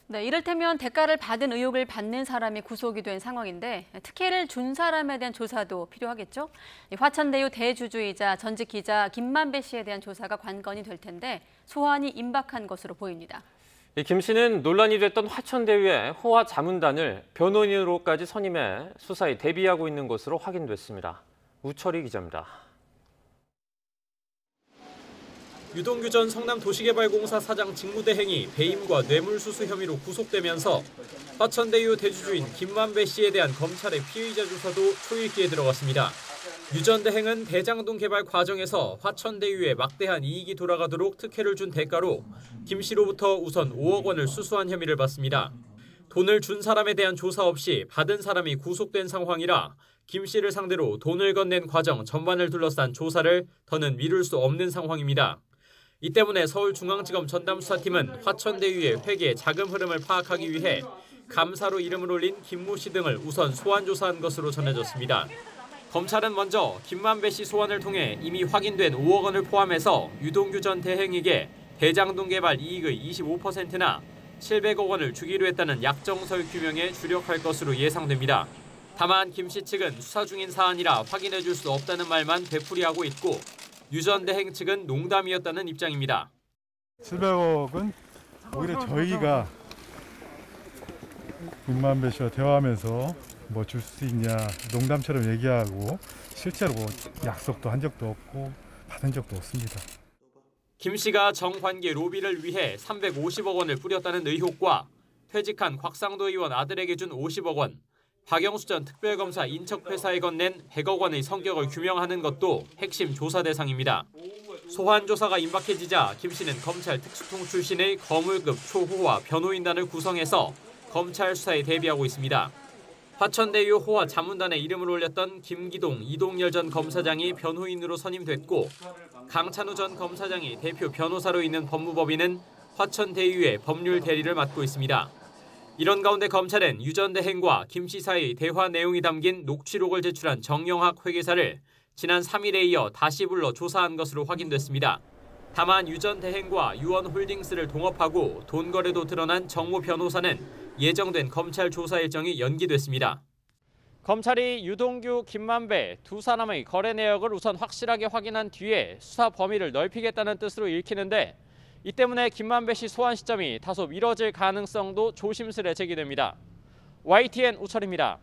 네, 이를테면 대가를 받은 의혹을 받는 사람이 구속이 된 상황인데 특혜를 준 사람에 대한 조사도 필요하겠죠. 화천대유 대주주이자 전직 기자 김만배 씨에 대한 조사가 관건이 될 텐데 소환이 임박한 것으로 보입니다. 김 씨는 논란이 됐던 화천대유의 호화 자문단을 변호인으로까지 선임해 수사에 대비하고 있는 것으로 확인됐습니다. 우철희 기자입니다. 유동규 전 성남도시개발공사 사장 직무대행이 배임과 뇌물수수 혐의로 구속되면서 화천대유 대주주인 김만배 씨에 대한 검찰의 피의자 조사도 초읽기에 들어갔습니다. 유 전 대행은 대장동 개발 과정에서 화천대유에 막대한 이익이 돌아가도록 특혜를 준 대가로 김 씨로부터 우선 5억 원을 수수한 혐의를 받습니다. 돈을 준 사람에 대한 조사 없이 받은 사람이 구속된 상황이라 김 씨를 상대로 돈을 건넨 과정 전반을 둘러싼 조사를 더는 미룰 수 없는 상황입니다. 이 때문에 서울중앙지검 전담수사팀은 화천대유의 회계 자금 흐름을 파악하기 위해 감사로 이름을 올린 김모 씨 등을 우선 소환 조사한 것으로 전해졌습니다. 검찰은 먼저 김만배 씨 소환을 통해 이미 확인된 5억 원을 포함해서 유동규 전 대행에게 대장동 개발 이익의 25%나 700억 원을 주기로 했다는 약정설 규명에 주력할 것으로 예상됩니다. 다만 김 씨 측은 수사 중인 사안이라 확인해 줄 수 없다는 말만 되풀이하고 있고 유 전 대행 측은 농담이었다는 입장입니다. 700억은 오히려 저희가 김만배 씨와 대화하면서 뭐 줄 수 있냐 농담처럼 얘기하고 실제로 뭐 약속도 한 적도 없고 받은 적도 없습니다. 김 씨가 정관계 로비를 위해 350억 원을 뿌렸다는 의혹과 퇴직한 곽상도 의원 아들에게 준 50억 원, 박영수 전 특별검사 인척회사에 건넨 100억 원의 성격을 규명하는 것도 핵심 조사 대상입니다. 소환 조사가 임박해지자 김 씨는 검찰 특수통 출신의 거물급 초호화 변호인단을 구성해서 검찰 수사에 대비하고 있습니다. 화천대유 호화 자문단에 이름을 올렸던 김기동, 이동열 전 검사장이 변호인으로 선임됐고 강찬우 전 검사장이 대표 변호사로 있는 법무법인은 화천대유의 법률 대리를 맡고 있습니다. 이런 가운데 검찰은 유 전 대행과 김 씨 사이의 대화 내용이 담긴 녹취록을 제출한 정영학 회계사를 지난 3일에 이어 다시 불러 조사한 것으로 확인됐습니다. 다만 유 전 대행과 유원홀딩스를 동업하고 돈 거래도 드러난 정모 변호사는 예정된 검찰 조사 일정이 연기됐습니다. 검찰이 유동규, 김만배 두 사람의 거래 내역을 우선 확실하게 확인한 뒤에 수사 범위를 넓히겠다는 뜻으로 읽히는데 이 때문에 김만배 씨 소환 시점이 다소 미뤄질 가능성도 조심스레 제기됩니다. YTN 우철입니다.